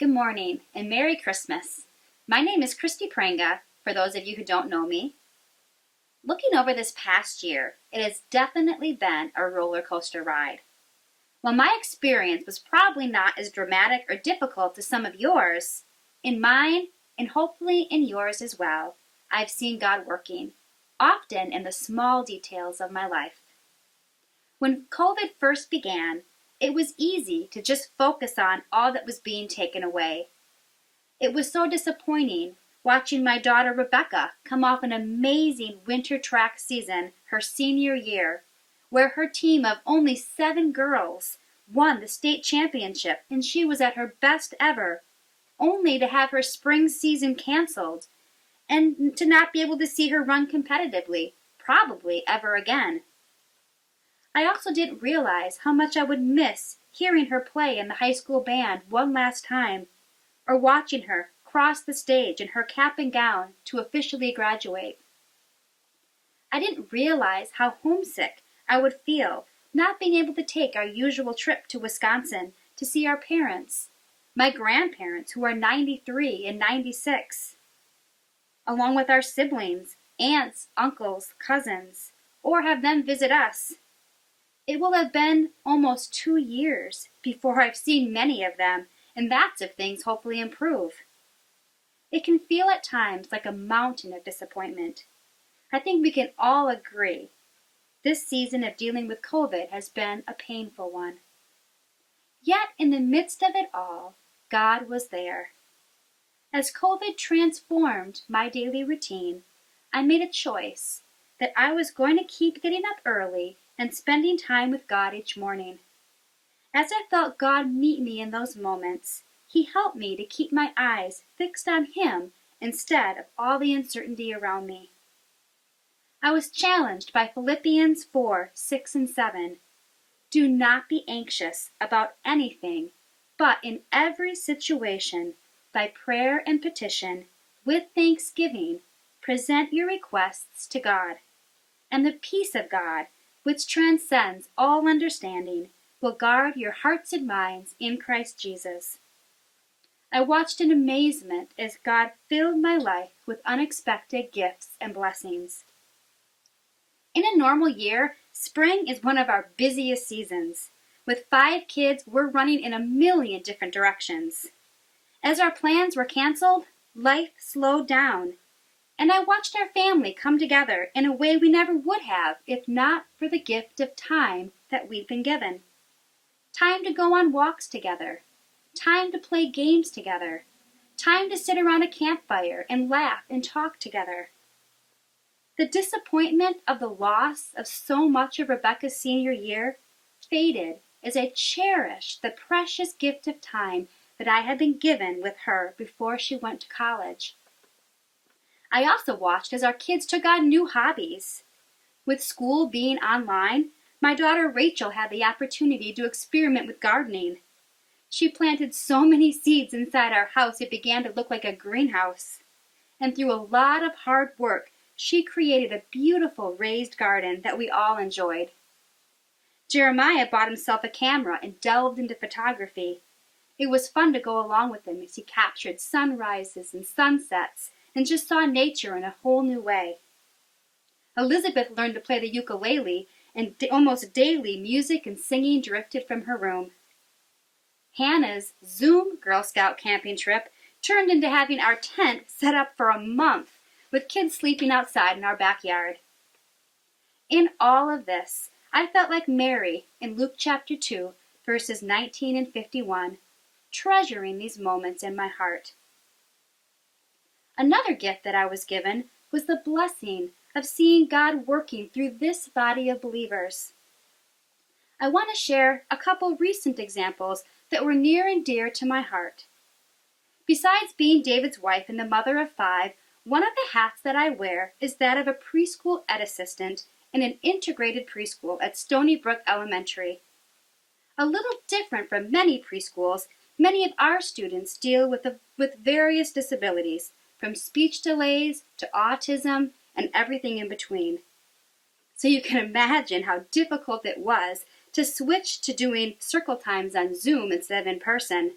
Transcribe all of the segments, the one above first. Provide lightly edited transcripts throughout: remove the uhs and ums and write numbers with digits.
good morning, and Merry Christmas. My name is Christy Pranga, for those of you who don't know me. Looking over this past year, it has definitely been a roller coaster ride. While my experience was probably not as dramatic or difficult as some of yours, in mine, and hopefully in yours as well, I've seen God working, often in the small details of my life. When COVID first began, it was easy to just focus on all that was being taken away. It was so disappointing watching my daughter Rebecca come off an amazing winter track season her senior year, where her team of only 7 girls won the state championship and she was at her best ever, only to have her spring season canceled and to not be able to see her run competitively, probably ever again. I also didn't realize how much I would miss hearing her play in the high school band one last time, or watching her cross the stage in her cap and gown to officially graduate. I didn't realize how homesick I would feel not being able to take our usual trip to Wisconsin to see our parents, my grandparents who are 93 and 96, along with our siblings, aunts, uncles, cousins, or have them visit us. It will have been almost 2 years before I've seen many of them, and that's if things hopefully improve. It can feel at times like a mountain of disappointment. I think we can all agree this season of dealing with COVID has been a painful one. Yet in the midst of it all, God was there. As COVID transformed my daily routine, I made a choice that I was going to keep getting up early and spending time with God each morning. As I felt God meet me in those moments, He helped me to keep my eyes fixed on Him instead of all the uncertainty around me. I was challenged by Philippians 4:6 and 7. Do not be anxious about anything, but in every situation, by prayer and petition, with thanksgiving, present your requests to God. And the peace of God, which transcends all understanding, will guard your hearts and minds in Christ Jesus. I watched in amazement as God filled my life with unexpected gifts and blessings. In a normal year, spring is one of our busiest seasons. With 5 kids, we're running in a million different directions. As our plans were canceled, life slowed down. And I watched our family come together in a way we never would have if not for the gift of time that we'd been given. Time to go on walks together. Time to play games together. Time to sit around a campfire and laugh and talk together. The disappointment of the loss of so much of Rebecca's senior year faded as I cherished the precious gift of time that I had been given with her before she went to college. I also watched as our kids took on new hobbies. With school being online, my daughter Rachel had the opportunity to experiment with gardening. She planted so many seeds inside our house it began to look like a greenhouse. And through a lot of hard work, she created a beautiful raised garden that we all enjoyed. Jeremiah bought himself a camera and delved into photography. It was fun to go along with him as he captured sunrises and sunsets and just saw nature in a whole new way. Elizabeth learned to play the ukulele, and almost daily music and singing drifted from her room. Hannah's Zoom Girl Scout camping trip turned into having our tent set up for a month, with kids sleeping outside in our backyard. In all of this, I felt like Mary in Luke chapter 2, verses 19 and 51, treasuring these moments in my heart. Another gift that I was given was the blessing of seeing God working through this body of believers. I want to share a couple recent examples that were near and dear to my heart. Besides being David's wife and the mother of 5, one of the hats that I wear is that of a preschool ed assistant in an integrated preschool at Stony Brook Elementary. A little different from many preschools, many of our students deal with various disabilities, from speech delays to autism and everything in between. So you can imagine how difficult it was to switch to doing circle times on Zoom instead of in person.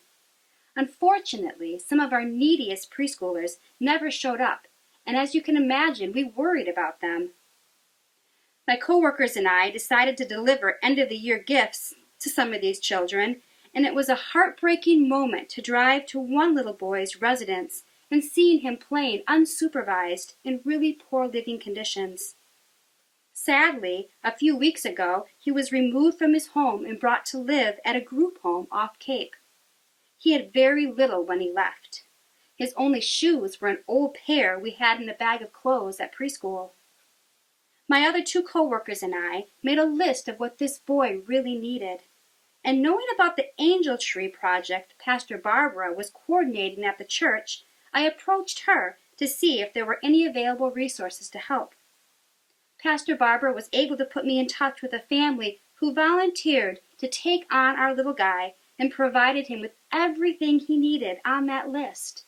Unfortunately, some of our neediest preschoolers never showed up, and as you can imagine, we worried about them. My coworkers and I decided to deliver end-of-the-year gifts to some of these children, and it was a heartbreaking moment to drive to one little boy's residence and seeing him playing unsupervised in really poor living conditions. Sadly, a few weeks ago, he was removed from his home and brought to live at a group home off Cape. He had very little when he left. His only shoes were an old pair we had in a bag of clothes at preschool. My other two coworkers and I made a list of what this boy really needed. And knowing about the Angel Tree project Pastor Barbara was coordinating at the church, I approached her to see if there were any available resources to help. Pastor Barbara was able to put me in touch with a family who volunteered to take on our little guy and provided him with everything he needed on that list.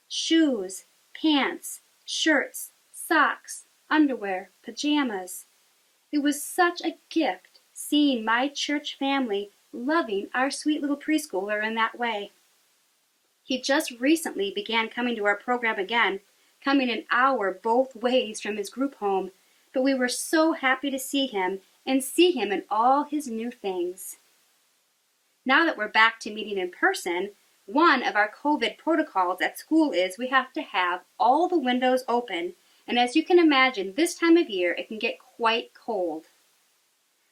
Shoes, pants, shirts, socks, underwear, pajamas. It was such a gift seeing my church family loving our sweet little preschooler in that way. He just recently began coming to our program again, coming an hour both ways from his group home, but we were so happy to see him and see him in all his new things. Now that we're back to meeting in person, one of our COVID protocols at school is we have to have all the windows open, and as you can imagine, this time of year it can get quite cold.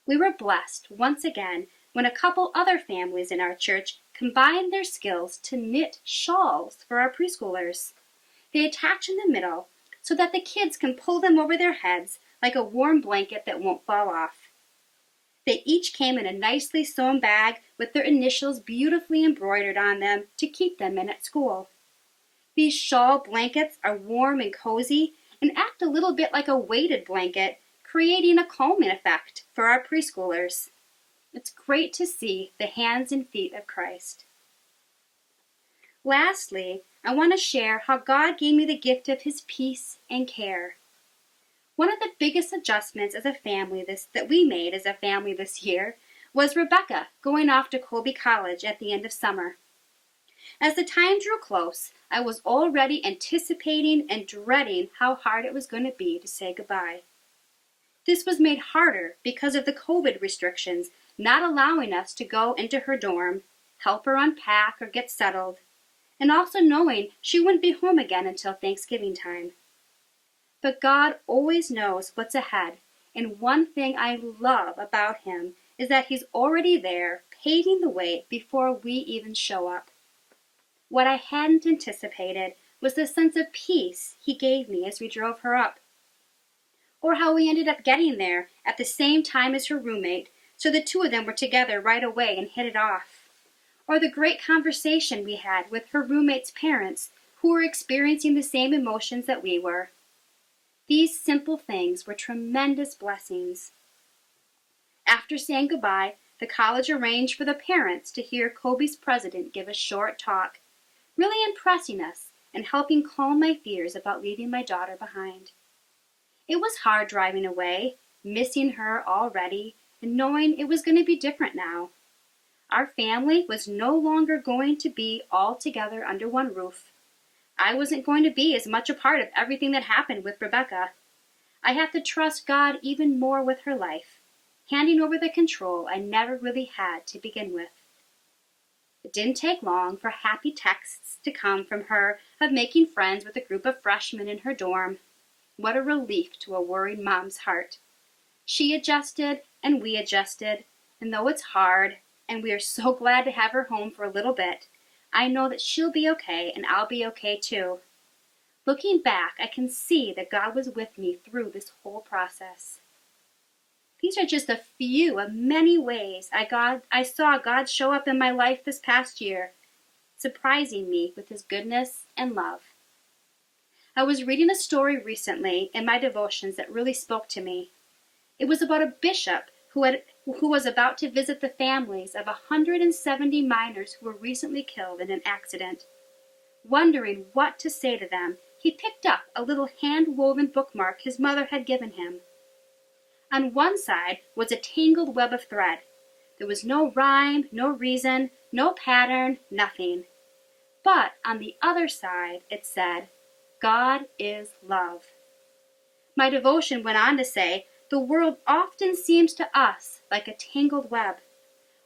We were blessed once again when a couple other families in our church combined their skills to knit shawls for our preschoolers. They attach in the middle so that the kids can pull them over their heads like a warm blanket that won't fall off. They each came in a nicely sewn bag with their initials beautifully embroidered on them to keep them in at school. These shawl blankets are warm and cozy and act a little bit like a weighted blanket, creating a calming effect for our preschoolers. It's great to see the hands and feet of Christ. Lastly, I want to share how God gave me the gift of His peace and care. One of the biggest adjustments as a family that we made as a family this year was Rebecca going off to Colby College at the end of summer. As the time drew close, I was already anticipating and dreading how hard it was going to be to say goodbye. This was made harder because of the COVID restrictions not allowing us to go into her dorm, help her unpack or get settled, and also knowing she wouldn't be home again until Thanksgiving time. But God always knows what's ahead, and one thing I love about Him is that He's already there, paving the way before we even show up. What I hadn't anticipated was the sense of peace He gave me as we drove her up, or how we ended up getting there at the same time as her roommate, so the two of them were together right away and hit it off, or the great conversation we had with her roommate's parents who were experiencing the same emotions that we were. These simple things were tremendous blessings. After saying goodbye, the college arranged for the parents to hear Colby's president give a short talk, really impressing us and helping calm my fears about leaving my daughter behind. It was hard driving away, missing her already, and knowing it was going to be different now. Our family was no longer going to be all together under one roof. I wasn't going to be as much a part of everything that happened with Rebecca. I had to trust God even more with her life, handing over the control I never really had to begin with. It didn't take long for happy texts to come from her of making friends with a group of freshmen in her dorm. What a relief to a worried mom's heart. She adjusted and we adjusted, and though it's hard, and we are so glad to have her home for a little bit, I know that she'll be okay and I'll be okay too. Looking back, I can see that God was with me through this whole process. These are just a few of many ways I saw God show up in my life this past year, surprising me with His goodness and love. I was reading a story recently in my devotions that really spoke to me. It was about a bishop who was about to visit the families of 170 miners who were recently killed in an accident. Wondering what to say to them, he picked up a little hand-woven bookmark his mother had given him. On one side was a tangled web of thread. There was no rhyme, no reason, no pattern, nothing. But on the other side, it said, God is love. My devotion went on to say, the world often seems to us like a tangled web.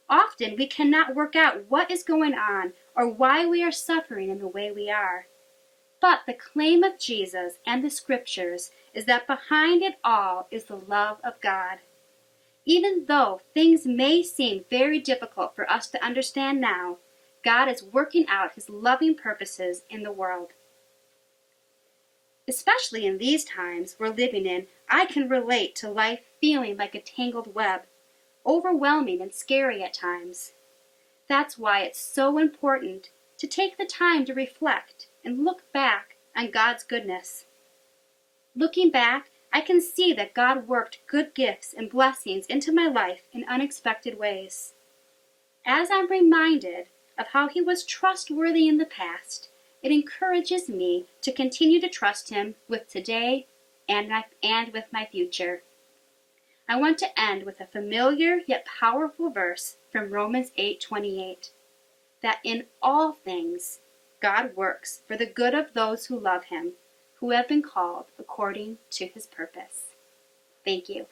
Often we cannot work out what is going on or why we are suffering in the way we are. But the claim of Jesus and the scriptures is that behind it all is the love of God. Even though things may seem very difficult for us to understand now, God is working out his loving purposes in the world. Especially in these times we're living in, I can relate to life feeling like a tangled web, overwhelming and scary at times. That's why it's so important to take the time to reflect and look back on God's goodness. Looking back, I can see that God worked good gifts and blessings into my life in unexpected ways. As I'm reminded of how he was trustworthy in the past, it encourages me to continue to trust him with today and with my future. I want to end with a familiar yet powerful verse from Romans 8:28, that in all things God works for the good of those who love him, who have been called according to his purpose. Thank you.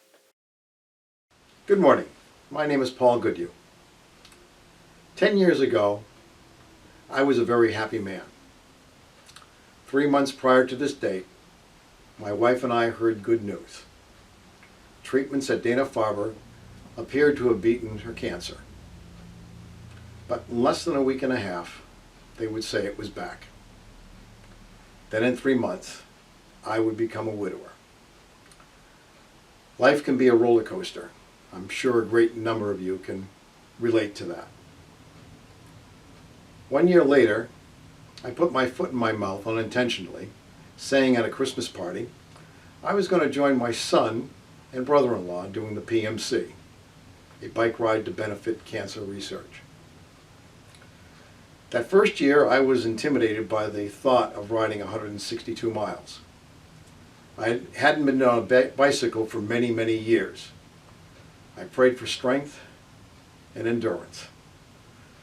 Good morning. My name is Paul Goodyew. 10 years ago, I was a very happy man. 3 months prior to this date, my wife and I heard good news. Treatments at Dana-Farber appeared to have beaten her cancer. But in less than a week and a half, they would say it was back. Then in 3 months, I would become a widower. Life can be a roller coaster. I'm sure a great number of you can relate to that. 1 year later, I put my foot in my mouth unintentionally, saying at a Christmas party, I was going to join my son and brother-in-law doing the PMC, a bike ride to benefit cancer research. That first year, I was intimidated by the thought of riding 162 miles. I hadn't been on a bicycle for many, many years. I prayed for strength and endurance,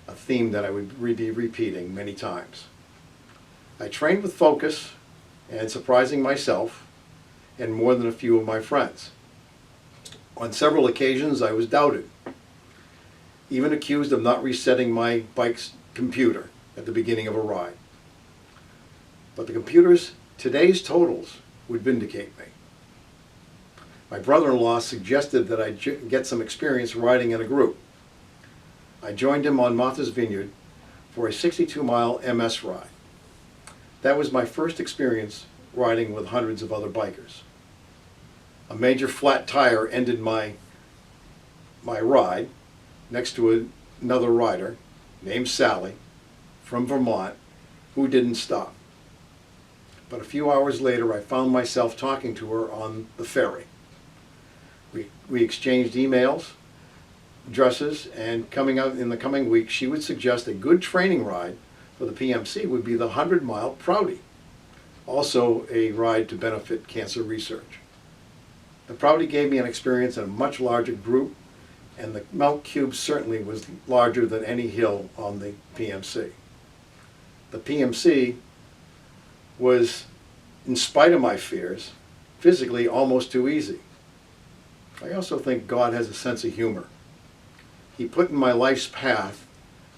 a theme that I would be repeating many times. I trained with focus and surprising myself and more than a few of my friends. On several occasions, I was doubted, even accused of not resetting my bike's computer at the beginning of a ride. But the computer's today's totals would vindicate me. My brother-in-law suggested that I get some experience riding in a group. I joined him on Martha's Vineyard for a 62-mile MS ride. That was my first experience riding with hundreds of other bikers. A major flat tire ended my ride next to another rider named Sally from Vermont who didn't stop. But a few hours later, I found myself talking to her on the ferry. We exchanged emails, addresses, and coming out in the coming weeks, she would suggest a good training ride for the PMC would be the 100-mile Prouty, also a ride to benefit cancer research. The Prouty gave me an experience in a much larger group, and the Mount Cube certainly was larger than any hill on the PMC. The PMC was, in spite of my fears, physically almost too easy. I also think God has a sense of humor. He put in my life's path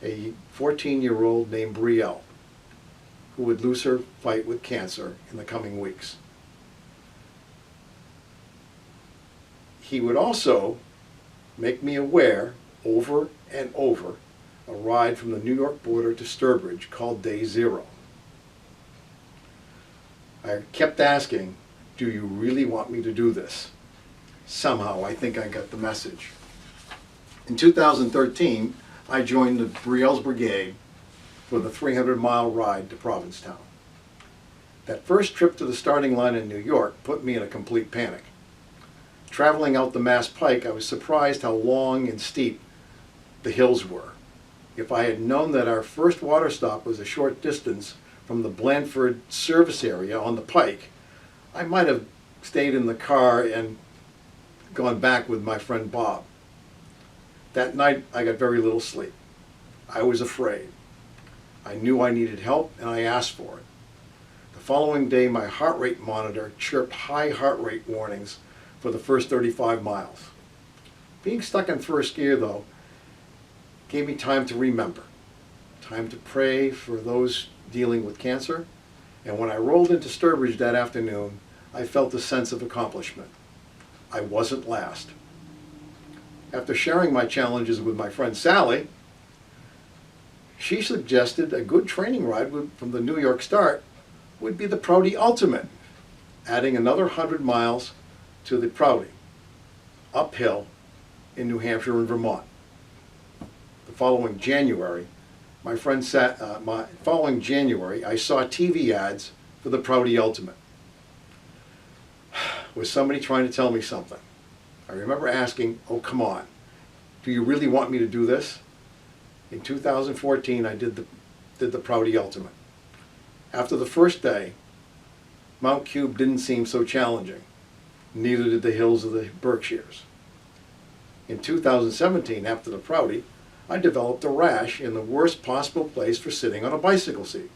a 14-year-old named Brielle, who would lose her fight with cancer in the coming weeks. He would also make me aware, over and over, a ride from the New York border to Sturbridge called Day Zero. I kept asking, do you really want me to do this? Somehow, I think I got the message. In 2013, I joined the Brielle's Brigade for the 300-mile ride to Provincetown. That first trip to the starting line in New York put me in a complete panic. Traveling out the Mass Pike, I was surprised how long and steep the hills were. If I had known that our first water stop was a short distance from the Blandford service area on the Pike, I might have stayed in the car and gone back with my friend Bob. That night, I got very little sleep. I was afraid. I knew I needed help and I asked for it. The following day, my heart rate monitor chirped high heart rate warnings for the first 35 miles. Being stuck in first gear, though, gave me time to remember, time to pray for those dealing with cancer, and when I rolled into Sturbridge that afternoon, I felt a sense of accomplishment. I wasn't last. After sharing my challenges with my friend Sally, she suggested a good training ride from the New York start would be the Prouty Ultimate, adding another 100 miles to the Prouty, uphill in New Hampshire and Vermont. The following January, I saw TV ads for the Prouty Ultimate. Was somebody trying to tell me something? I remember asking, oh, come on, do you really want me to do this? In 2014, I did the Prouty Ultimate. After the first day, Mount Cube didn't seem so challenging. Neither did the hills of the Berkshires. In 2017, after the Prouty, I developed a rash in the worst possible place for sitting on a bicycle seat.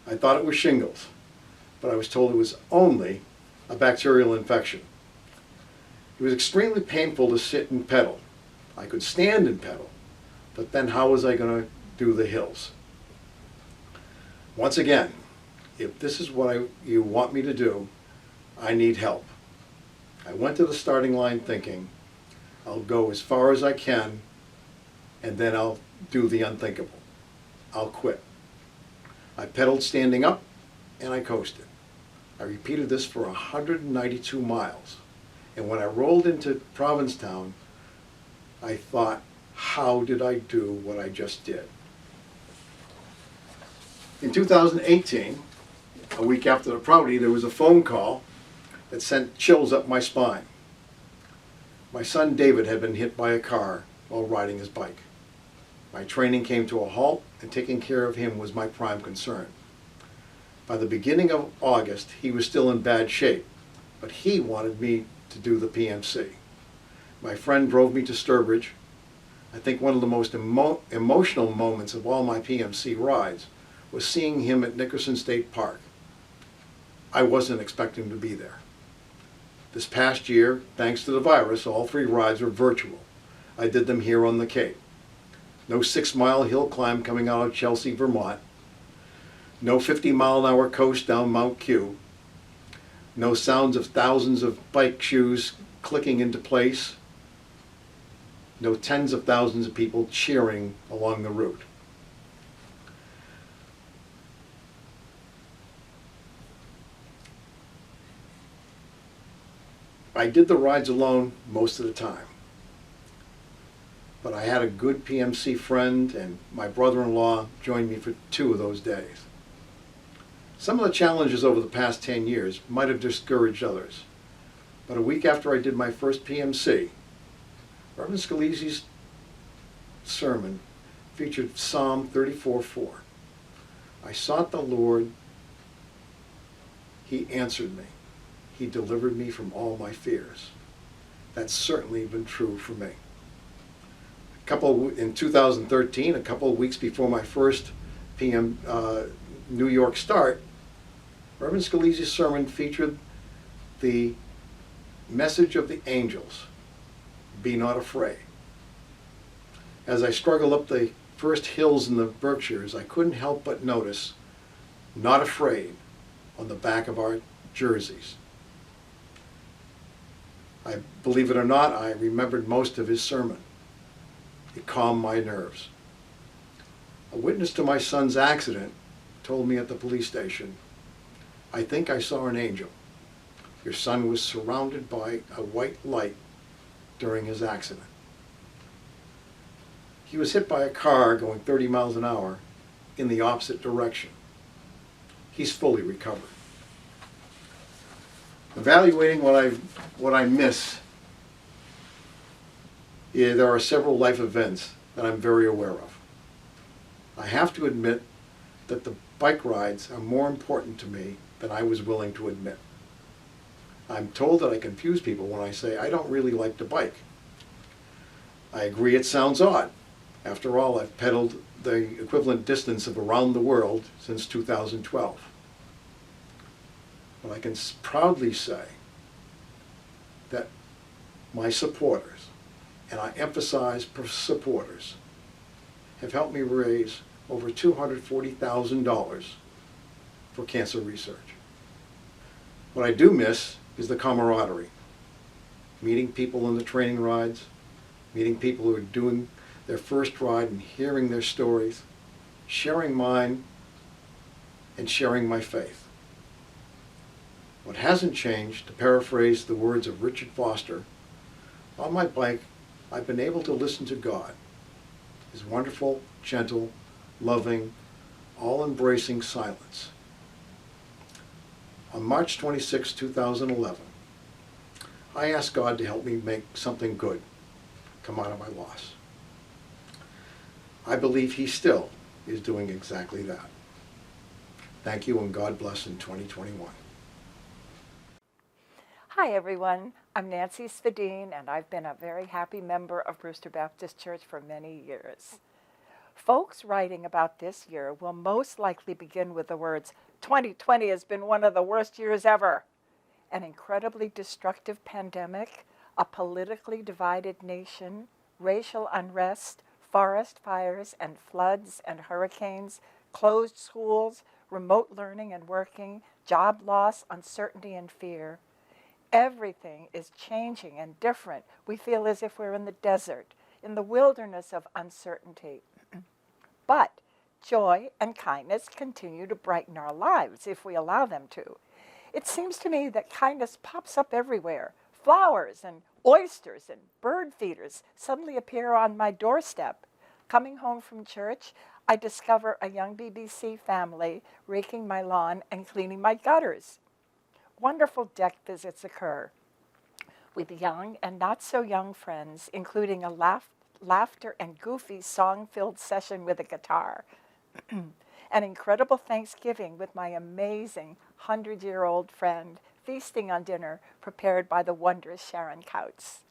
I thought it was shingles, but I was told it was only a bacterial infection. It was extremely painful to sit and pedal. I could stand and pedal, but then how was I going to do the hills? Once again, if this is what you want me to do, I need help. I went to the starting line thinking, I'll go as far as I can, and then I'll do the unthinkable. I'll quit. I pedaled standing up, and I coasted. I repeated this for 192 miles. And when I rolled into Provincetown, I thought, how did I do what I just did? In 2018, a week after the Prouty, there was a phone call that sent chills up my spine. My son David had been hit by a car while riding his bike. My training came to a halt, and taking care of him was my prime concern. By the beginning of August, he was still in bad shape, but he wanted me to do the PMC. My friend drove me to Sturbridge. I think one of the most emotional moments of all my PMC rides was seeing him at Nickerson State Park. I wasn't expecting to be there. This past year, thanks to the virus, all 3 rides were virtual. I did them here on the Cape. No 6-mile hill climb coming out of Chelsea, Vermont. No 50-mile-an-hour coast down Mount Q. No sounds of thousands of bike shoes clicking into place. No tens of thousands of people cheering along the route. I did the rides alone most of the time. But I had a good PMC friend, and my brother-in-law joined me for 2 of those days. Some of the challenges over the past 10 years might have discouraged others, but a week after I did my first PMC, Reverend Scalise's sermon featured Psalm 34:4. I sought the Lord, He answered me. He delivered me from all my fears. That's certainly been true for me. In 2013, a couple of weeks before my first New York start, Reverend Scalise's sermon featured the message of the angels, be not afraid. As I struggled up the first hills in the Berkshires, I couldn't help but notice, not afraid, on the back of our jerseys. Believe it or not, I remembered most of his sermon. It calmed my nerves. A witness to my son's accident told me at the police station, I think I saw an angel. Your son was surrounded by a white light during his accident. He was hit by a car going 30 miles an hour in the opposite direction. He's fully recovered. Evaluating what I miss, there are several life events that I'm very aware of. I have to admit that the bike rides are more important to me than I was willing to admit. I'm told that I confuse people when I say I don't really like to bike. I agree it sounds odd. After all, I've pedaled the equivalent distance of around the world since 2012. But I can proudly say that my supporters, and I emphasize supporters, have helped me raise over $240,000 for cancer research. What I do miss is the camaraderie. Meeting people on the training rides, meeting people who are doing their first ride and hearing their stories, sharing mine, and sharing my faith. What hasn't changed, to paraphrase the words of Richard Foster, on my bike, I've been able to listen to God, His wonderful, gentle, loving, all-embracing silence. On March 26, 2011, I asked God to help me make something good come out of my loss. I believe He still is doing exactly that. Thank you, and God bless in 2021. Hi everyone, I'm Nancy Svedin, and I've been a very happy member of Brewster Baptist Church for many years. Folks writing about this year will most likely begin with the words, 2020 has been one of the worst years ever. An incredibly destructive pandemic, a politically divided nation, racial unrest, forest fires and floods and hurricanes, closed schools, remote learning and working, job loss, uncertainty and fear. Everything is changing and different. We feel as if we're in the desert, in the wilderness of uncertainty. But joy and kindness continue to brighten our lives if we allow them to. It seems to me that kindness pops up everywhere. Flowers and oysters and bird feeders suddenly appear on my doorstep. Coming home from church, I discover a young BBC family raking my lawn and cleaning my gutters. Wonderful deck visits occur with young and not so young friends, including a laughter and goofy song-filled session with a guitar. An incredible Thanksgiving with my amazing 100-year-old friend, feasting on dinner prepared by the wondrous Sharon Couts.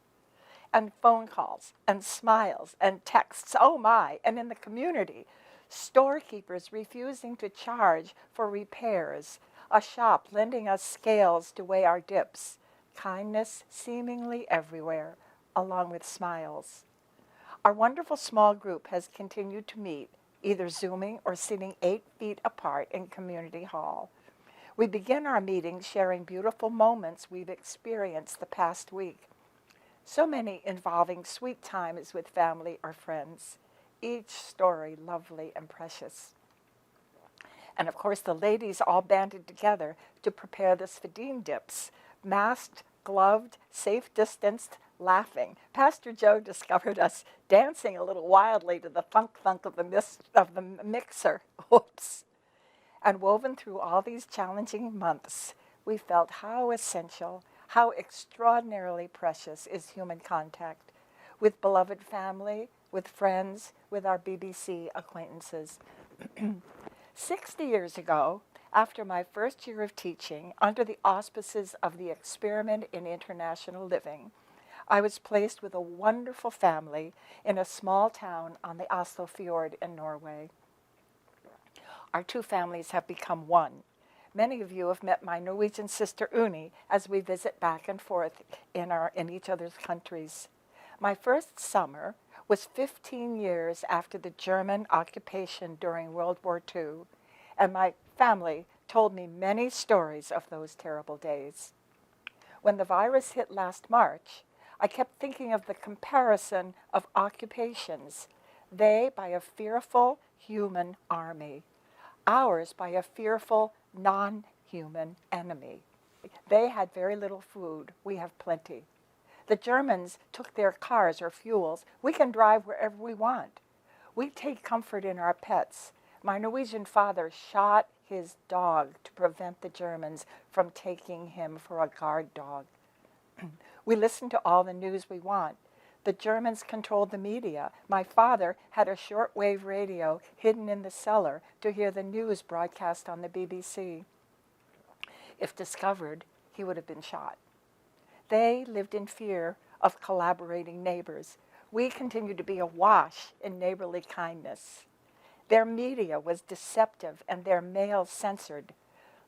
And phone calls and smiles and texts, oh my, and in the community, storekeepers refusing to charge for repairs, a shop lending us scales to weigh our dips, kindness seemingly everywhere, along with smiles. Our wonderful small group has continued to meet, either Zooming or sitting 8 feet apart in Community Hall. We begin our meetings sharing beautiful moments we've experienced the past week. So many involving sweet times with family or friends, each story lovely and precious. And of course, the ladies all banded together to prepare the Svedin dips, masked, gloved, safe-distanced, laughing. Pastor Joe discovered us dancing a little wildly to the thunk-thunk of the mixer. Oops. And woven through all these challenging months, we felt how essential, how extraordinarily precious is human contact with beloved family, with friends, with our BBC acquaintances. 60 years ago, after my first year of teaching, under the auspices of the Experiment in International Living, I was placed with a wonderful family in a small town on the Oslo Fjord in Norway. Our two families have become one. Many of you have met my Norwegian sister Uni as we visit back and forth in each other's countries. My first summer was 15 years after the German occupation during World War II, and my family told me many stories of those terrible days. When the virus hit last March, I kept thinking of the comparison of occupations, they by a fearful human army, ours by a fearful non-human enemy. They had very little food, we have plenty. The Germans took their cars or fuels. We can drive wherever we want. We take comfort in our pets. My Norwegian father shot his dog to prevent the Germans from taking him for a guard dog. We listen to all the news we want. The Germans controlled the media. My father had a shortwave radio hidden in the cellar to hear the news broadcast on the BBC. If discovered, he would have been shot. They lived in fear of collaborating neighbors. We continue to be awash in neighborly kindness. Their media was deceptive and their mail censored.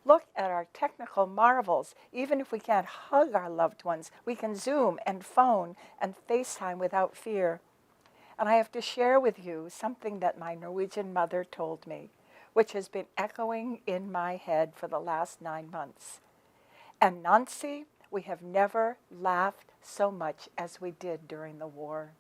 Look at our technical marvels. Even if we can't hug our loved ones, we can Zoom and phone and FaceTime without fear. And I have to share with you something that my Norwegian mother told me, which has been echoing in my head for the last 9 months. And Nancy, we have never laughed so much as we did during the war.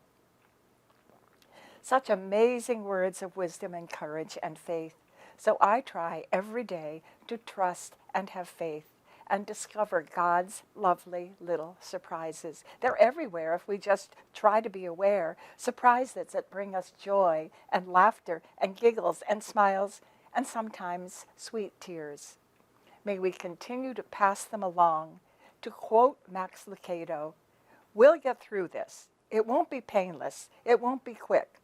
Such amazing words of wisdom and courage and faith. So I try every day to trust and have faith and discover God's lovely little surprises. They're everywhere if we just try to be aware. Surprises that bring us joy and laughter and giggles and smiles and sometimes sweet tears. May we continue to pass them along. To quote Max Lucado, we'll get through this. It won't be painless. It won't be quick.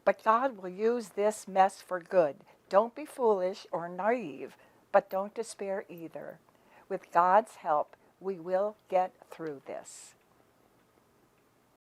But God will use this mess for good. Don't be foolish or naive, but don't despair either. With God's help, we will get through this.